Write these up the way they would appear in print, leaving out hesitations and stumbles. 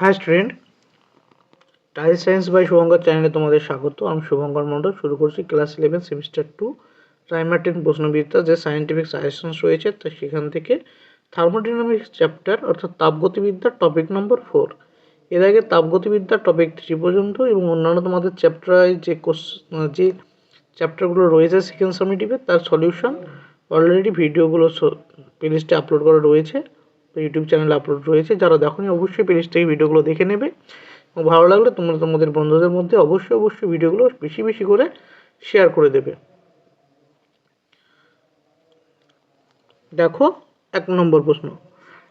High student, টাইল science by Shubhankar চ্যানেলে তোমাদের স্বাগত। আমি শুভঙ্কর মণ্ডল। শুরু করছি ক্লাস 11 সেমিস্টার 2 প্রাইমার 10 প্রশ্নবিদ্যা যে সায়েন্টিফিক সাজেশনস রয়েছে, তো সেখান থেকে থার্মোডাইনামিক্স চ্যাপ্টার অর্থাৎ তাপগতিবিদ্যার টপিক নম্বর 4। এর আগে তাপগতিবিদ্যার টপিক 3 পর্যন্ত এবং অন্যান্য তোমাদের চ্যাপ্টার যে চ্যাপ্টারগুলো রয়েছে সেকেন্ড সামেটিভে তার সলিউশন অলরেডি ভিডিওগুলো প্লেলিস্টে আপলোড করা রয়েছে, ইউটিউব চ্যানেলে আপলোড রয়েছে। যারা দেখোনি অবশ্যই প্লেলিস্ট থেকে ভিডিওগুলো দেখে নেবে এবং ভালো লাগলে তোমরা তোমাদের বন্ধুদের মধ্যে অবশ্যই ভিডিওগুলো বেশি বেশি করে শেয়ার করে দেবে। দেখো 1 নম্বর প্রশ্ন।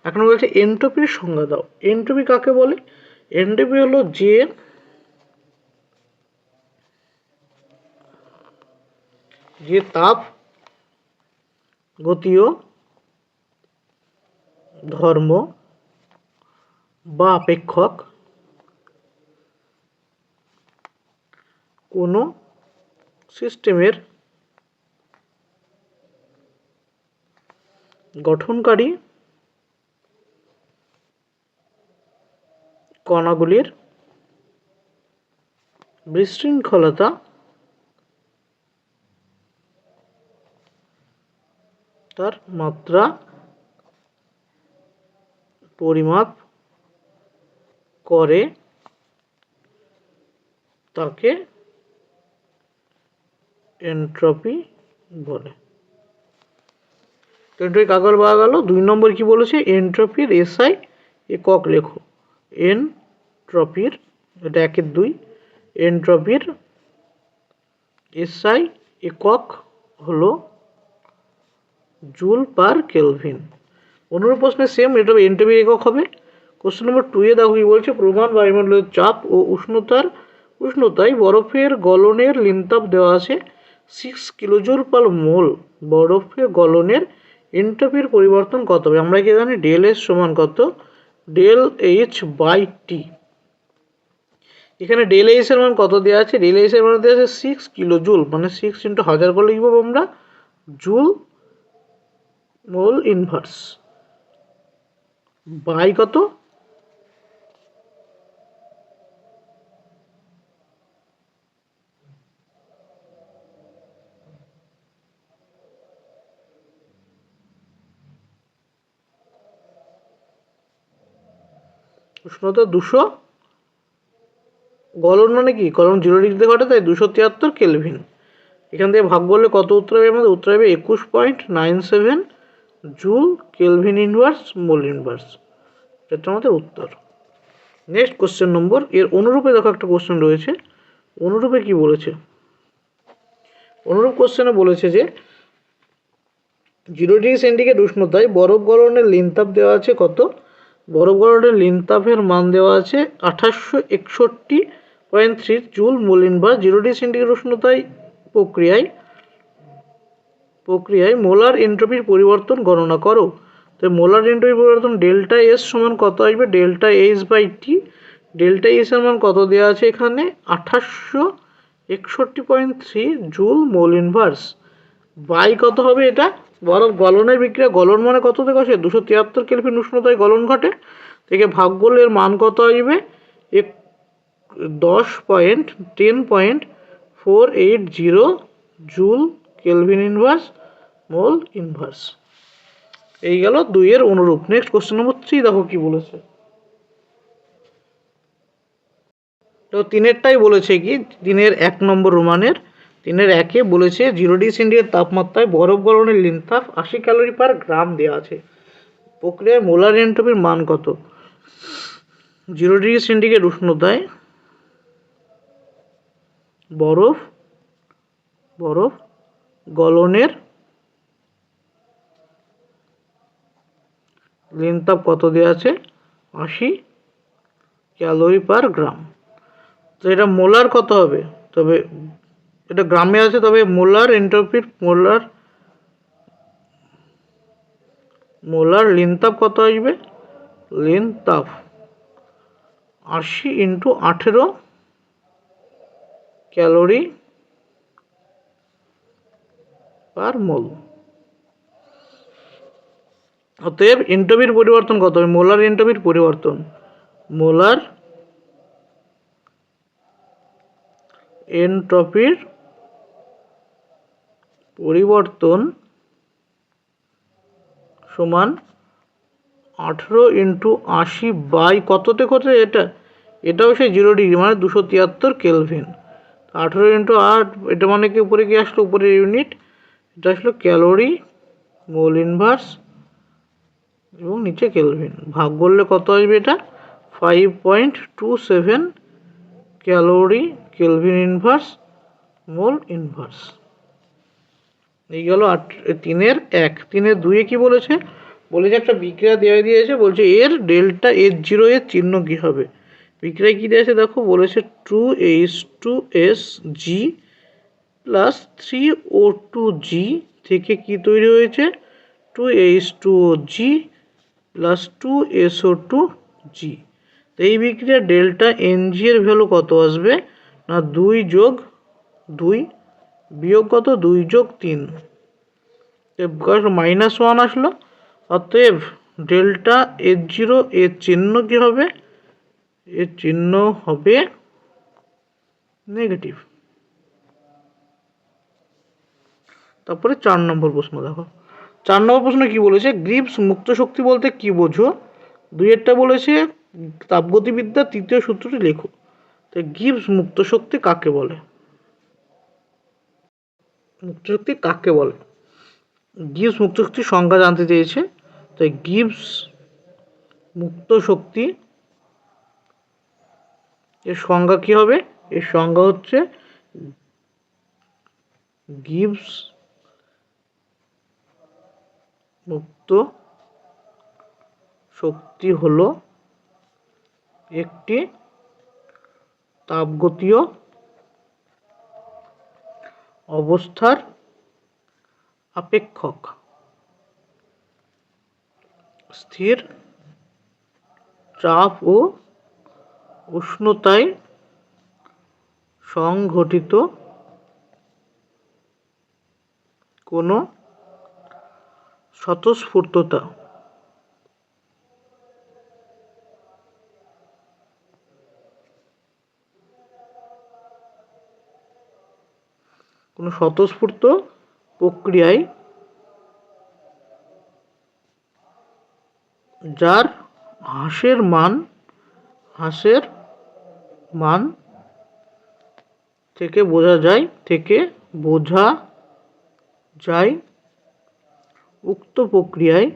1 নম্বর বলছে এন্ট্রপির সংজ্ঞা দাও। এন্ট্রপি কাকে বলে? এন্ট্রপি হলো যে তাপ গতীয় ধর্ম বা অপেক্ষক কোনো সিস্টেমের গঠনকারী কণাগুলির বিশৃঙ্খলতা তার মাত্রা পরিমাপ করে তাকে এন্ট্রপি বলে। এন্ট্রপি কাগজ পাওয়া গেল। 2 নম্বর কি বলেছে? এন্ট্রপির এসআই একক লেখো। এন্ট্রপির, এটা 1-এর 2, এন্ট্রপির এসআই একক হলো জুল পার কেলভিন। অনুরূপ প্রশ্নে সেম, এটা এন্ট্রপির একক হবে। কোশ্চেন নম্বর 2 এ দেখো কি বলছে? প্রমাণ বায়ুমণ্ডলের চাপ ও উষ্ণতায় বরফের গলনের লিনতাপ দেওয়া আছে 6 কিলোজুল পার মোল। বরফের গলনের এন্ট্রপির পরিবর্তন কত হবে? আমরা কি জানি ডেল এস সমান কত? ডেল এইচ বাই টি। এখানে ডেল এইচ এর মান কত দেওয়া আছে? ডেল এইচ এর মান দেওয়া আছে 6 কিলোজুল, মানে 6 ইন্টু 1000 করে লিখবো আমরা, জুল মোল ইনভার্স বাই কত? উষ্ণতা 200, গলন মানে কি? গলন 0 ডিগ্রিতে ঘটে, তাই 273 কেলভিন। এখান থেকে ভাগ করলে কত উত্তর হবে? আমাদের উত্তর হবে 21.97 joule kelvin inverse mole inverse. এটা আমাদের উত্তর। নেক্সট কোশ্চেন নম্বর, এর অনুরূপে দেখো একটা কোশ্চেন রয়েছে। অনুরূপে কি বলেছে? অনুরূপ কোশ্চেনে বলেছে যে 0 ডিগ্রি সেন্টিগ্রেড উষ্ণতায় বরফ গলনের লিনতাপ দেওয়া আছে কত? বরফ গলনের লিনতাপের মান দেওয়া আছে 2861.3 joule mole inverse. 0 degree centigrade উষ্ণতায় প্রক্রিয়ায় মোলার এন্ট্রপির পরিবর্তন গণনা করো। তো মোলার এন্ট্রপির পরিবর্তন ডেল্টা এস সমান কত আসবে? Delta H by T. Delta S এর মান কত দেওয়া আছে এখানে? 2861.3 জুল মোল ইনভার্স বাই কত হবে? এটা বরফ গলনের বিক্রিয়া, গলন মানে কত থেকে আসে? 273 কেলভিন উষ্ণতায় গলন ঘটে, থেকে ভাগ করলে এর মান কত আসবে? 10.480 joule kelvin inverse mole inverse. এই গেল 2 এর অনুরূপ। নেক্সট কোশ্চেন নম্বর 3 দেখো কি বলেছে। তো 3-এরটাই বলেছে কি, 3-এর 1 নম্বর রোমানের 3-এর 1-এ বলেছে 0 ডিগ্রি সেন্টিগ্রেড তাপমাত্রায় বরফ গলনের লিনতাপ 80 ক্যালোরি পার গ্রাম দেওয়া আছে। প্রক্রিয়ায় মোলার এন্ট্রপির মান কত? 0 ডিগ্রি সেন্টিগ্রেড উষ্ণতায় বরফ গলনের লিনতাপ কত দেওয়া আছে? 80 ক্যালোরি পার গ্রাম। তো এটা মোলার কত হবে? তবে এটা গ্রামে আছে, তবে মোলার এন্ট্রপির মোলার লিনতাপ কত আসবে? লিনতাপ 80 ইন্টু 18 ক্যালোরি পার মোল। অতএব এন্ট্রপির পরিবর্তন কত হবে? মোলার এন্ট্রপির পরিবর্তন মোলার এনট্রপির পরিবর্তন সমান 18 × 80 কততে কত, এটাও সেই 0 ডিগ্রি মানে 273 কেলভিন। 18 × 8 এটা মানে কি উপরে কি আসলো, উপরের ইউনিট, এটা আসলো ক্যালোরি মোল ইনভার্স এবং নিচে কেলভিন, ভাগ করলে কত আসবে, এটা 5.27 calorie kelvin inverse mole inverse. এই গেল 3-এর 1। 3-এর 2-এ কি বলেছে, একটা বিক্রিয়া দেওয়া দিয়েছে, বলছে এর ডেল্টা H0 এর চিহ্ন কি হবে। বিক্রিয়া কি দিয়েছে দেখো, বলেছে 2H2SG প্লাস 3O2G থেকে কি তৈরি হয়েছে, 2H2OG প্লাস 2SO2G। এই বিক্রিয়া ডেল্টা NG এর ভ্যালু কত আসবে না 2 যোগ 2 বিয়োগ কত, 2 যোগ 3 -1 আসলো। অতএব ডেল্টা H0 এর চিহ্ন কি হবে, এর চিহ্ন হবে নেগেটিভ। তারপরে 4 নম্বর প্রশ্ন দেখো। 4 নম্বর প্রশ্ন কি বলেছে, গ্রিভস মুক্ত শক্তি বলতে কি বোঝো। 2-এরটা বলেছে তাপগতিবিদ্যার 3য় সূত্রটি লেখো। তো গিভস মুক্ত শক্তি কাকে বলে, মুক্ত শক্তি কাকে বলে, গিভস মুক্ত শক্তির সংজ্ঞা জানতে চেয়েছে। তো গিভস মুক্ত শক্তি এর সংজ্ঞা কি হবে, এর সংজ্ঞা হচ্ছে গিভস মুক্ত শক্তি হলো একটি তাপগতীয় অবস্থার আপেক্ষক স্থির চাপ ও উষ্ণতায় সংঘটিত কোনো স্বতঃস্ফূর্ততা প্রক্রিয়ায় যার হ্রাসের মান থেকে বোঝা যায় উক্ত প্রক্রিয়ায়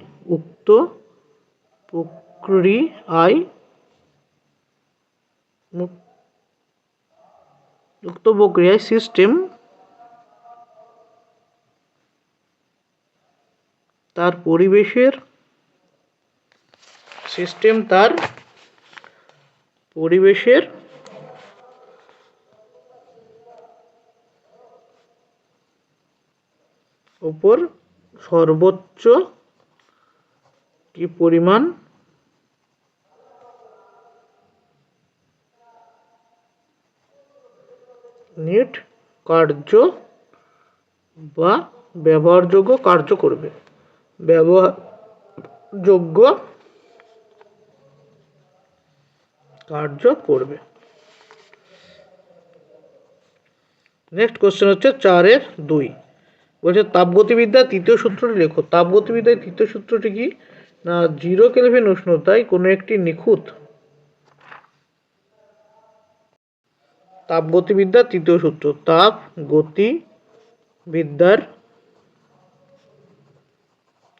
সিস্টেম তার পরিবেশের উপর সর্বোচ্চ কি পরিমাণ নেট কার্য বা ব্যবহারযোগ্য কার্য করবে, নেক্সট কোশ্চেন হচ্ছে 4-এর 2। বলছে তাপগতিবিদ্যার 3য় সূত্রটি লেখো। তাপগতিবিদ্যার 3য় সূত্রটি কি না, 0 কেলভিন উষ্ণতায় কোনো একটি নিখুঁত তাপগতিবিদ্যার 3য় সূত্র, তাপগতিবিদ্যার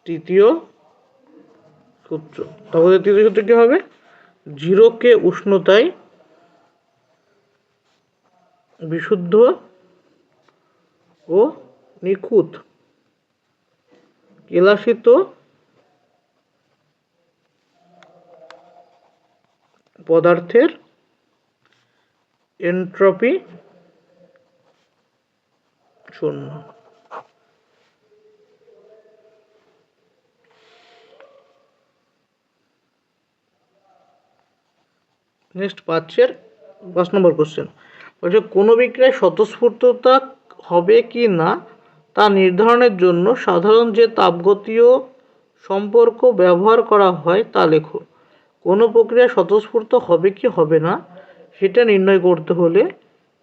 3য় সূত্র। তাপগতির 3য় সূত্র কি হবে, 0 কে উষ্ণতায় বিশুদ্ধ ও নিখুঁত কেলাসিত পদার্থের এনট্রপি শূন্য। নেক্সট 5 নম্বর কোশ্চেন বলছে কোনো বিক্রিয়ায় স্বতঃস্ফূর্ততা হবে কি না তা নির্ধারণের জন্য সাধারণ যে তাপগতীয় সম্পর্ক ব্যবহার করা হয় তা লেখো। কোনো প্রক্রিয়া স্বতঃস্ফূর্ত হবে কি হবে না সেটা নির্ণয় করতে হলে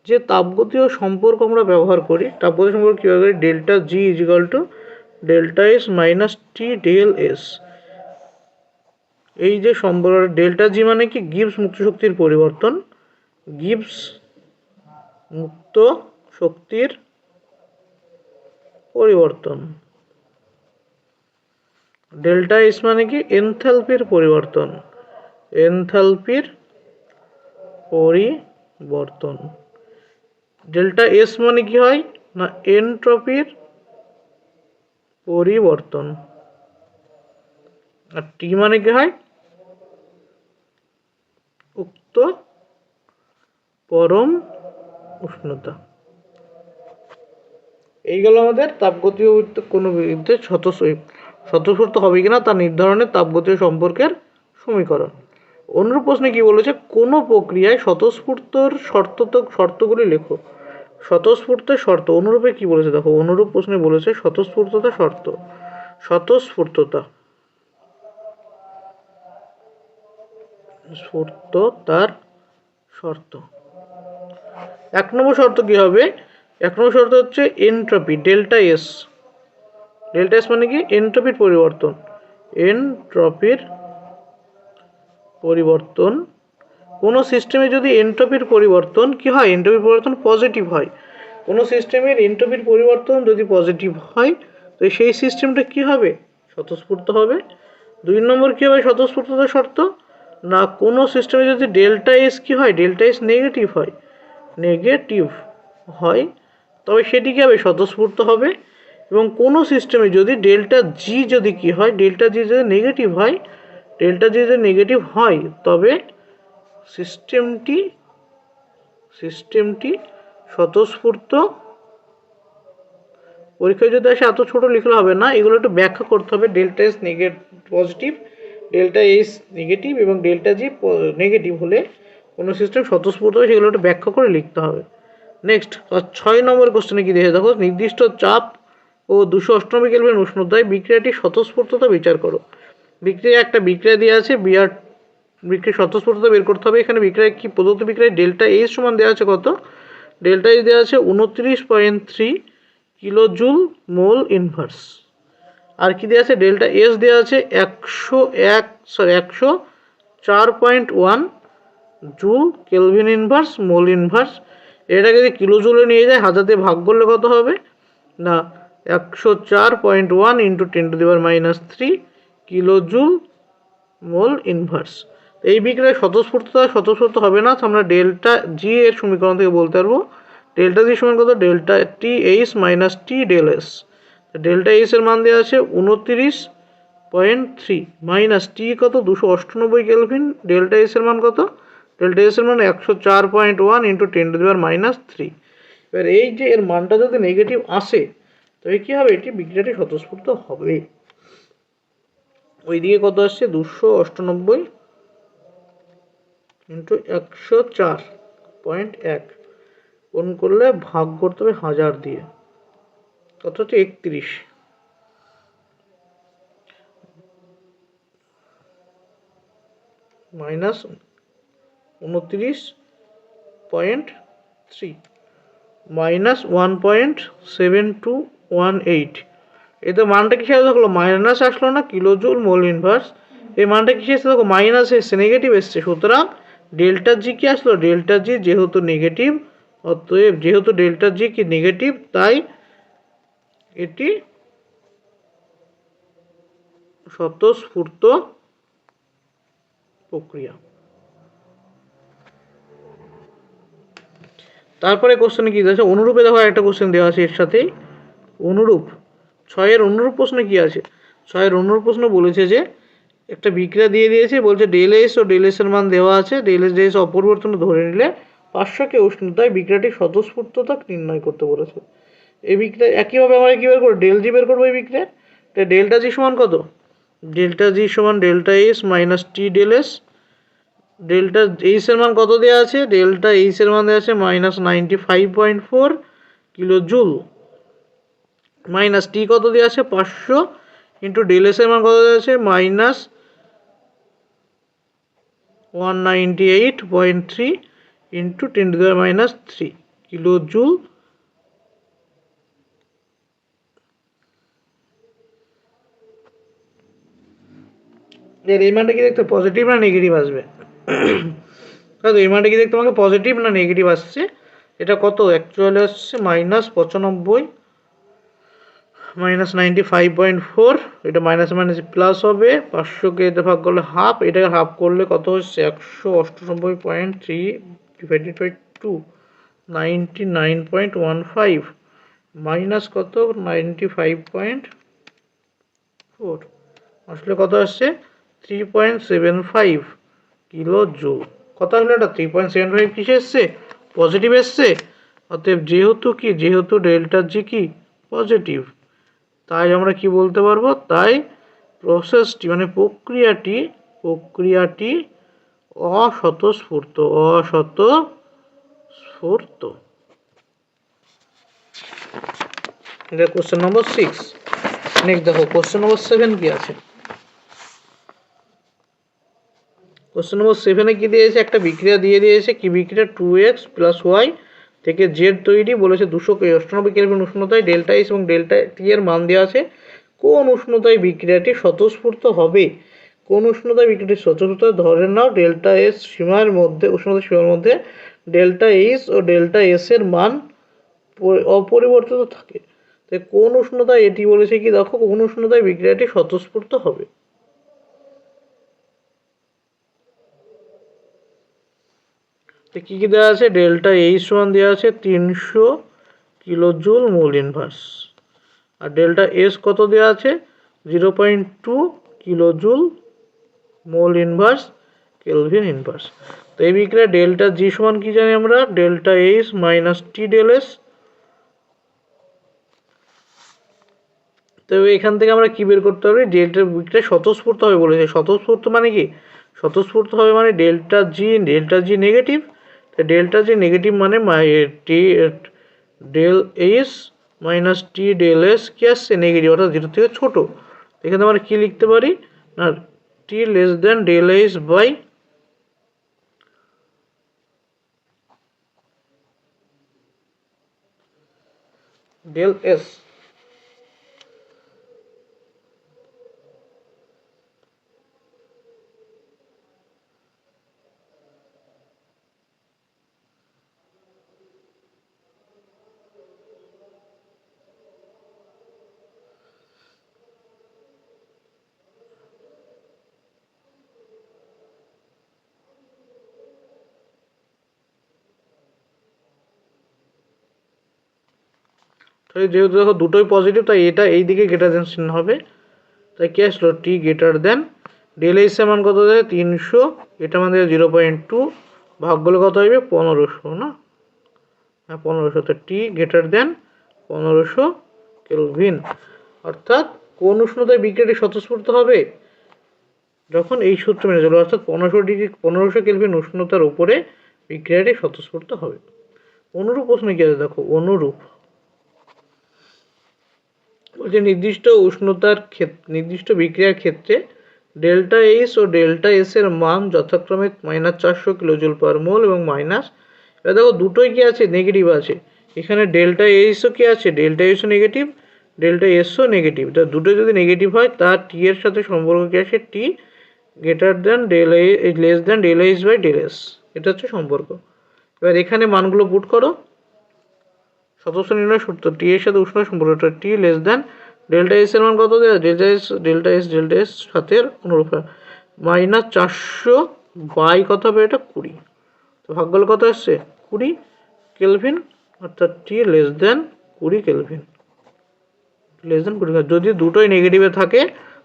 যে তাপগতীয় সম্পর্ক আমরা ব্যবহার করি, তাপগতীয় সম্পর্ক কী ব্যবহার করি, delta G equal to delta S minus T del S. এই যে সম্পর্ক ডেল্টা জি মানে কি, গিবস মুক্ত শক্তির পরিবর্তন, গিবস মুক্ত শক্তির পরিবর্তন। ডেল্টা এস মানে কি, এনথালপির পরিবর্তন, এনথালপির পরিবর্তন। ডেল্টা এস মানে কি হয় না, এনট্রপির পরিবর্তন। আর টি মানে কি হয়, উক্ত পরম উষ্ণতা। এই গেল আমাদের তাপগতীয় কোনো বিদ্যুৎ স্বতঃস্ফূর্ত হবে কিনা তা নির্ধারণের তাপগতীয় সম্পর্কের সমীকরণ। অনুরূপ প্রশ্নে কি বলেছে, কোনো প্রক্রিয়ায় স্বতঃস্ফূর্তর শর্তগুলি লেখো। স্বতঃস্ফূর্তের শর্ত অনুরূপে কি বলেছে দেখো, অনুরূপ প্রশ্নে বলেছে স্বতঃস্ফূর্ততা শর্ত। স্ফূর্ততার শর্ত 1 নম্বর শর্ত কি হবে, 1 নম্বর শর্ত হচ্ছে entropy, delta S. Delta S মানে কি, এনট্রপির পরিবর্তন, এনট্রপির পরিবর্তন। কোনো সিস্টেমে যদি এনট্রপির পরিবর্তন কি হয়, এনট্রপির পরিবর্তন পজিটিভ হয়, কোনো সিস্টেমের এনট্রপির পরিবর্তন যদি পজিটিভ হয় তো সেই সিস্টেমটা কি হবে, স্বতঃস্ফূর্ত হবে। 2 নম্বর কি হবে স্বতঃস্ফূর্ততার শর্ত না, কোনো সিস্টেমে যদি ডেল্টা এস কি হয়, ডেল্টা এস নেগেটিভ হয় তবে সেটি কি হবে, স্বতঃস্ফূর্ত হবে। এবং কোনো সিস্টেমে যদি ডেল্টা জি যদি কি হয়, ডেল্টা জি যদি নেগেটিভ হয় তবে সিস্টেমটি স্বতঃস্ফূর্ত। পরীক্ষায় যদি আসে এত ছোট লিখলে হবে না, এগুলো একটু ব্যাখ্যা করতে হবে। Delta S positive, delta S negative এবং ডেল্টা জি নেগেটিভ হলে কোনো সিস্টেম স্বতঃস্ফূর্ত হবে, সেগুলো একটু ব্যাখ্যা করে লিখতে হবে। নেক্সট 6 নম্বর কোশ্চেনে কি দেখে দেখো, নির্দিষ্ট চাপ ও 288 কেলভিন উষ্ণতায় বিক্রিয়াটির স্বতঃস্ফূর্ততা বিচার করো। একটা বিক্রিয়া দিয়ে আছে, বিক্রিয়ার স্বতঃস্ফূর্ততা বের করতে হবে। এখানে বিক্রিয়া কি প্রদত্ত বিক্রিয়া ডেল্টা এস সমান দেওয়া আছে কত, ডেল্টা এস দেওয়া আছে 29.3 কিলোজুল মোল ইনভার্স। আর কি দেওয়া আছে, ডেল্টা এস দেওয়া আছে 104.1 joule kelvin inverse mole inverse. এটাকে যদি কিলোজুলে নিয়ে যায়, হাজার দিয়ে ভাগ করলে কত হবে না, 104.1 ইন্টু 10⁻³ কিলোজুল মোল ইনভার্স। এই বিক্রিয়ায় স্বতঃস্ফূর্ত হবে না, আমরা ডেল্টা জি এর সমীকরণ থেকে বলতে পারবো ডেল্টা জি সমান কত, delta T H minus T del S. Delta H এর মান দেওয়া আছে 29.3 মাইনাস টি কত 298 কেলভিন, ডেল্টা এস এর মান কত, ডেল্টা এস এর মান 104.1 ইন্টু 10⁻³ এবার এই যে এর মানটা যদি নেগেটিভ আসে তবে কি হবে, এটি বিক্রিয়াটি স্বতঃস্ফূর্ত হবে। ওইদিকে কত আসছে 298 ইন্টু 104.1 কোন করলে ভাগ করতে হবে 1000 দিয়ে, কত হচ্ছে 31 মাইনাস 29.3 মাইনাস 1.7218। এই তো মানটা কিসে আসলো, মাইনাস আসলো না, কিলোজুল মোল ইনভার্স। এই মানটা কিসে এসে দেখো মাইনাস এসছে, নেগেটিভ এসছে, সুতরাং ডেল্টা জি কি আসলো, ডেল্টা জি যেহেতু নেগেটিভ, অতএব যেহেতু ডেল্টা জি কি নেগেটিভ তাই এটি স্বতঃস্ফূর্ত প্রক্রিয়া। তারপরে কোশ্চেনে কি আছে, অনুরূপে দেখো একটা কোশ্চেন দেওয়া আছে এর সাথেই, অনুরূপ 6 এর অনুরূপ প্রশ্ন কি আছে, 6 এর অনুরূপ প্রশ্ন বলেছে যে একটা বিক্রিয়া দিয়ে দিয়েছে, বলছে ডেল এস ও ডেল এস এর মান দেওয়া আছে, ডেল এস অপরিবর্তন ধরে নিলে 500 কে উষ্ণতায় বিক্রিয়াটির স্বতঃস্ফূর্ততা নির্ণয় করতে বলেছে। এই বিক্রিয়া একইভাবে আমরা কি বের করবো, ডেল জি বের করবো। এই বিক্রিয়া ডেল্টা জি সমান কত, ডেল্টা জি সমান delta S minus T del S. Delta H এর মান কত দেওয়া আছে, ডেল্টা এইচ এর মান দেওয়া আছে মাইনাস 95.4 কিলো জুল, মাইনাস টি কত দেওয়া আছে 500 ইন্টু ডেল এস এর মান কত দেওয়া আছে মাইনাস 198.3 ইন্টু 10⁻³ কিলো জুল। এই মানটা কি দেখতে পজিটিভ না নেগেটিভ আসবে? এই মানটা কি দেখতে আমাকে পজিটিভ না নেগেটিভ আসছে? এটা কত অ্যাকচুয়ালি আসছে -95 -95.4। এটা মাইনাস মাইনাস প্লাস হবে, 500কে এতে ভাগ করলে হাফ, এটাকে হাফ করলে কত হচ্ছে 198.3 ডিভাইডেড বাই 2 99.15 মাইনাস কত 95.4 আসলে কত আসছে 3.75 কিলো জুল। কত হলো এটা 3.75 কিসে এসছে পজিটিভ এসছে। অতএব যেহেতু ডেল্টা জি কি পজিটিভ, তাই আমরা কি বলতে পারবো, তাই প্রসেসটি মানে প্রক্রিয়াটি অস্বতঃস্ফূর্ত। এটা কোশ্চেন নম্বর 6। নেক্সট দেখো কোশ্চেন নম্বর 7 কি আছে। কোশ্চেন নম্বর 7-এ কি দিয়েছে, একটা বিক্রিয়া দিয়ে দিয়েছে। কি বিক্রিয়া 2x + y থেকে z তৈরি বলেছে 298 কেলভিন উষ্ণতায় ডেল্টা এস এবং ডেল্টা টি এর মান দেওয়া আছে। কোন উষ্ণতায় বিক্রিয়াটি স্বতঃস্ফূর্ত হবে? কোন উষ্ণতায় বিক্রিয়াটি স্বতঃস্ফূর্ত ধরে নাও ডেল্টা এস সীমার মধ্যে, উষ্ণতার সীমার মধ্যে ডেল্টা এইচ ও ডেল্টা এস এর মান অপরিবর্তিত থাকে। তাই কোন উষ্ণতায় এটি বলেছে কি দেখো, কোন উষ্ণতায় বিক্রিয়াটি স্বতঃস্ফূর্ত হবে। কি কি দেওয়া আছে, ডেল্টা এইচ সমান দেওয়া আছে 300 কিলো জুল মোল ইনভার্স, আর ডেল্টা এস কত দেওয়া আছে 0.2 kilo joule mole inverse kelvin inverse. তো এই বিক্রিয়া ডেল্টা জি সমান কি জানি আমরা, delta H minus T del S. তো এখান থেকে আমরা কি বের করতে হবে, ডেল্টা বিক্রিয়া স্বতঃস্ফূর্ত হবে বলেছে। স্বতঃস্ফূর্ত মানে কি, স্বতঃস্ফূর্ত হবে মানে ডেল্টা জি নেগেটিভ। ডেল্টা জি নেগেটিভ মানে del H minus T del S কি আসছে নেগেটিভ, অর্থাৎ 0 থেকে ছোট। এখানে আমরা কি লিখতে পারি না, T less than del H by del S. তাই যেহেতু দেখো দুটোই পজিটিভ, তাই এটা এই দিকে গ্রেটার দেন চিহ্ন হবে। তাই কি আসলো, টি গ্রেটার দেন ডেল এইচ এর মান কত দেয় 300, এটা মানে 0.2 ভাগ করলে কত হবে 1500 না, হ্যাঁ 1500। তো টি গ্রেটার দেন 1500 কেলভিন। অর্থাৎ কোন উষ্ণতায় বিক্রিয়াটি স্বতঃস্ফূর্ত হবে, যখন এই সূত্র মেনে চলবে, অর্থাৎ 1500 কেলভিন উষ্ণতার উপরে বিক্রিয়াটি স্বতঃস্ফূর্ত হবে। অনুরূপ প্রশ্ন কি আছে দেখো, অনুরূপ বলছে নির্দিষ্ট উষ্ণতার নির্দিষ্ট বিক্রিয়ার ক্ষেত্রে ডেল্টা এইচ ও ডেল্টা এস এর মান যথাক্রমে -400 কিলোজুল পার মোল এবং মাইনাস, এবার দেখো দুটোই কি আছে নেগেটিভ আছে। এখানে ডেল্টা এইচও কি আছে, ডেল্টা এইচও নেগেটিভ, ডেল্টা এসও নেগেটিভ। তা দুটো যদি নেগেটিভ হয় তার টি এর সাথে সম্পর্ক কি আসে, T greater than del H less than del H by del S, এটা হচ্ছে সম্পর্ক। এবার এখানে মানগুলো পুট করো, সদস্য নির্ণয় সূত্র টি এর সাথে উষ্ণ সম্পর্কটা টি লেস দেন ডেল্টা এস এর মান কত দেওয়া, ডেল্টা এস সাথে অনুরূপ -400 বাই কত হবে এটা 20। তো ভাগ করলে কত আসছে 20 কেলভিন, অর্থাৎ T less than 20 kelvin, less than 20। যদি দুটোই নেগেটিভে থাকে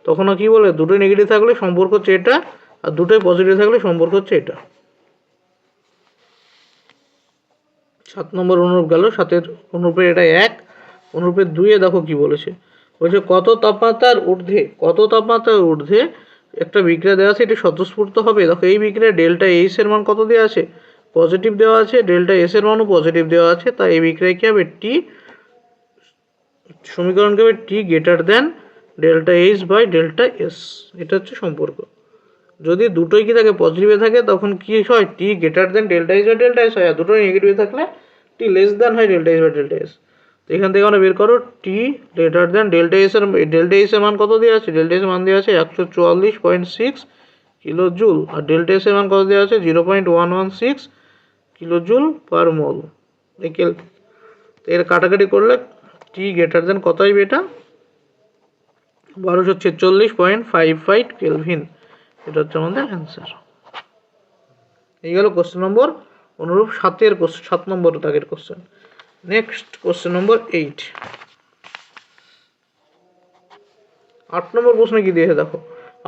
তখনও কি বলে, দুটোই নেগেটিভ থাকলে সম্পর্ক হচ্ছে এটা, আর দুটোই পজিটিভ থাকলে সম্পর্ক হচ্ছে এটা। 7 নম্বর অনুরূপ গেল, 7-এর অনুরূপের এটা 1। অনুরূপের 2-এ দেখো কি বলেছে, বলছে কত তাপমাত্রার ঊর্ধ্বে একটা বিক্রিয়া দেওয়া আছে, এটি স্বতঃস্ফূর্ত হবে। দেখো এই বিক্রিয়া ডেল্টা এইচ এর মান কত দেওয়া আছে, পজিটিভ দেওয়া আছে, ডেল্টা এস এর মানও পজিটিভ দেওয়া আছে। তাই এই বিক্রিয়া কি হবে, টি সমীকরণ কি হবে, T greater than delta H by delta S, এটা হচ্ছে সম্পর্ক। যদি দুটোই কি থাকে পজিটিভে থাকে তখন কি হয় T greater than delta S by delta S হয়, আর দুটোই নেগেটিভে থাকলে টি লেস দেন হয় delta S by delta S. তো এখান থেকে আমরা বের করো T greater than delta S এর মান কত দেওয়া আছে, ডেল্টা এস এর মান দেওয়া আছে 144.6 কিলো জুল, আর ডেল্টা এস এর মান কত দেওয়া আছে 0.116 কিলো জুল পার মোল। এর কাটাকাটি করলে টি গ্রেটার দেন কত হবে, এটা 1246.55 কেলভিন। এটা হচ্ছে আমাদের অ্যান্সার। এই গেল কোশ্চেন নম্বর অনুরূপ 7 নম্বর দাগের কোশ্চেন। নেক্সট কোশ্চেন নম্বর 8। 8 নম্বর প্রশ্নে কি দিয়েছে দেখো।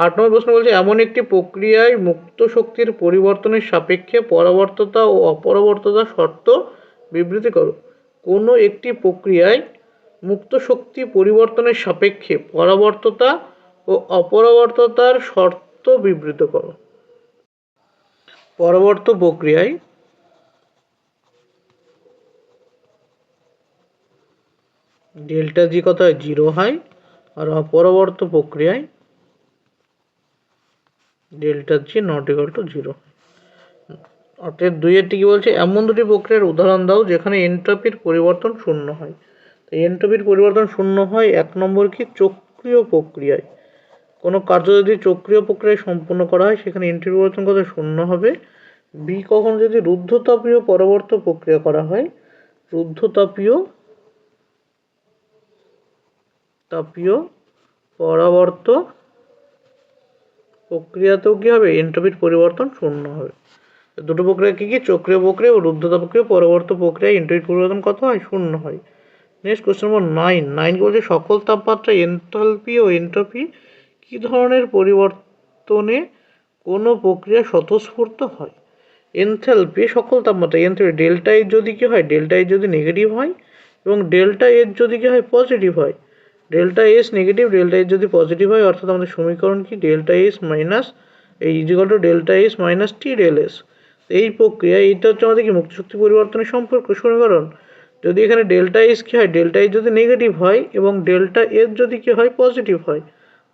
8 নম্বর প্রশ্ন বলছে এমন একটি প্রক্রিয়ায় মুক্ত শক্তির পরিবর্তনের সাপেক্ষে পরাবর্ততা ও অপরাবর্ততা শর্ত বিবৃতি করো। কোনো একটি প্রক্রিয়ায় মুক্ত শক্তি পরিবর্তনের সাপেক্ষে পরাবর্ততা ও অপরাবর্ততার শর্ত বিবৃত করো। পরবর্ত প্রক্রিয়ায় ডেল্টা জি কত হয় 0 হয়, আর অপরবর্ত প্রক্রিয়ায় delta G not equal to 0। অর্থাৎ 2-এরটি কি বলছে, এমন দুটি প্রক্রিয়ার উদাহরণ দাও যেখানে এন্ট্রপির পরিবর্তন শূন্য হয়। তো এন্ট্রপির পরিবর্তন শূন্য হয় 1 নম্বর কি চক্রীয় প্রক্রিয়ায়। কোনো কার্য যদি চক্রীয় প্রক্রিয়ায় সম্পন্ন করা হয় সেখানে এন্ট্রপি পরিবর্তন কত শূন্য হবে। বি কখন যদি রুদ্ধতাপীয় পরবর্ত প্রক্রিয়া করা হয়, রুদ্ধতাপীয় পরাবর্ত প্রক্রিয়াতেও কি হবে এন্ট্রপির পরিবর্তন শূন্য হবে। দুটো প্রক্রিয়া কি কি চক্রীয় প্রক্রিয়া ও রুদ্ধতাপীয় পরবর্তী প্রক্রিয়ায় এন্ট্রপির পরিবর্তন কত হয় শূন্য হয়। নেক্সট কোশ্চেন নম্বর 9 বলছে সকল তাপমাত্রায় এনথালপি ও এন্ট্রপি কি ধরনের পরিবর্তনে কোনো প্রক্রিয়া স্বতঃস্ফূর্ত হয়। এনথালপি সকল তাপমাত্রা, এনথালপি ডেল্টা এর যদি কি হয় ডেল্টা এর যদি নেগেটিভ হয় এবং ডেল্টা এর যদি কি হয় পজিটিভ হয়। Delta S negative delta S যদি পজিটিভ হয় অর্থাৎ আমাদের সমীকরণ কি ডেল্টা এস মাইনাস এই equal to delta S minus T del S. এই প্রক্রিয়া এইটা হচ্ছে আমাদের কি মুক্ত শক্তি পরিবর্তনের সম্পর্ক সমীকরণ। যদি এখানে ডেল্টা এস কি হয় ডেল্টা এস যদি নেগেটিভ হয় এবং ডেল্টা এস যদি কি হয় পজিটিভ হয়,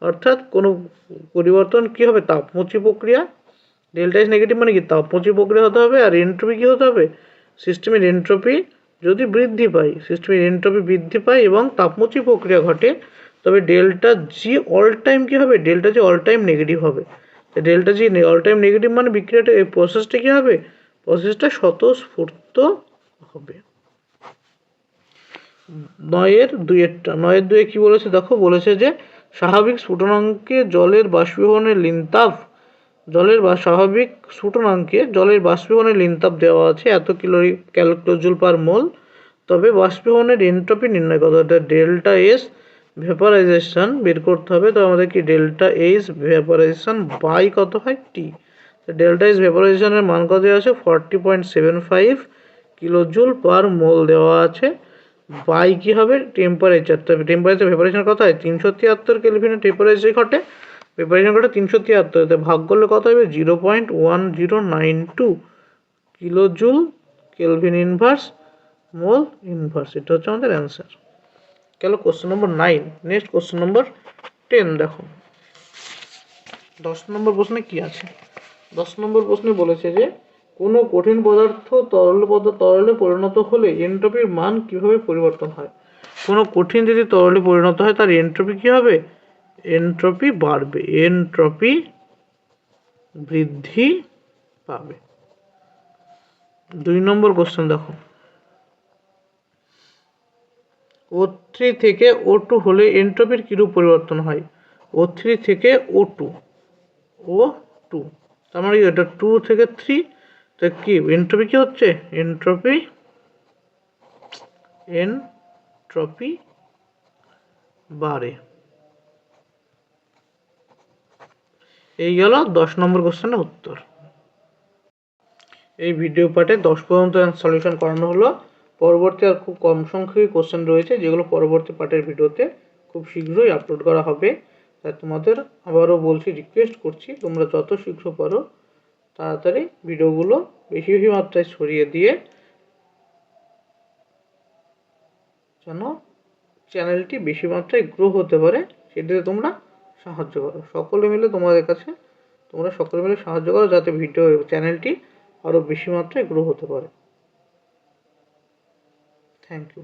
অর্থাৎ কোনো পরিবর্তন কি হবে তাপমুচি প্রক্রিয়া। ডেল্টা এস নেগেটিভ মানে কি তাপমুচি প্রক্রিয়া হতে হবে, আর এন্ট্রপি কি হতে হবে সিস্টেমের এন্ট্রপি যদি বৃদ্ধি পায়, সিস্টেমের এন্ট্রপি বৃদ্ধি পায় এবং তাপমুচি প্রক্রিয়া ঘটে, তবে ডেল্টা জি অল টাইম কী হবে delta G all time negative হবে। Delta G all time negative মানে বিক্রিয়াটা এই প্রসেসটা কী হবে প্রসেসটা স্বতঃস্ফূর্ত হবে। 9-2 কি বলেছে দেখো, বলেছে যে স্বাভাবিক স্ফুটনাঙ্কে জলের বাষ্পীভবনের লিনতাপ স্বাভাবিক স্ফুটনাঙ্কে জলের বাষ্পীভবনের লিনতাপ দেওয়া আছে এত কিলোজুল পার মোল, তবে বাষ্পীভবনের এন্ট্রপি নির্ণয় করতে হবে। ডেল্টা এস ভেপারাইজেশন বের করতে হবে, তো আমাদের কি ডেল্টা এস ভেপারাইজেশন বাই কত হয় টি। ডেল্টা এস ভেপারাইজেশনের মান কত দেওয়া আছে 40.75 কিলোজুল পার মোল দেওয়া আছে, বাই কি হবে টেম্পারেচার। তবে টেম্পারেচার ভেপারেশন কত হয় 373 কেলভিনের টেম্পারেচার ঘটে, ভেপারেশন ঘটে 373, ভাগ করলে কত হবে 0.1092 kilojoule kelvin inverse mole inverse. এটা হচ্ছে আমাদের অ্যান্সার। গেল question number 9। Next question number 10 দেখো। 10 নম্বর প্রশ্নে কি আছে, 10 নম্বর প্রশ্নে বলেছে যে কোনো কঠিন পদার্থ তরলে পরিণত হলে এন্ট্রপির মান কিভাবে পরিবর্তন হয়। কোনো কঠিন যদি তরলে পরিণত হয় তার এন্ট্রপি কি হবে এন্ট্রপি বাড়বে, এন্ট্রপি বৃদ্ধি পাবে। 2 নম্বর কোশ্চেন দেখো, O3 থেকে O2 হলে এন্ট্রপির কিরূপ পরিবর্তন হয়। O3 থেকে O2 তার মানে এটা 2 থেকে 3, তো কি এন্ট্রপি কি হচ্ছে এন্ট্রপি বাড়ে। এই গেল 10 নম্বর কোশ্চেনের উত্তর। এই ভিডিও পার্টে 10 পর্যন্ত সলিউশন করানো হলো। পরবর্তী আর খুব কম সংখ্যক কোশ্চেন রয়েছে যেগুলো পরবর্তী পার্টের ভিডিওতে খুব শীঘ্রই আপলোড করা হবে। তাই তোমাদের আবারও বলছি, রিকোয়েস্ট করছি তোমরা যত শীঘ্র পারো তাড়াতাড়ি ভিডিওগুলো বেশি বেশি মাত্রায় ছড়িয়ে দিয়ে যেন চ্যানেলটি বেশি মাত্রায় গ্রো হতে পারে সেটাতে তোমরা সাহায্য করো। সকলে মিলে তোমাদের কাছে তোমরা সকলে মিলে সাহায্য করো যাতে ভিডিও চ্যানেলটি আরও বেশি মাত্রায় গ্রো হতে পারে। Thank you.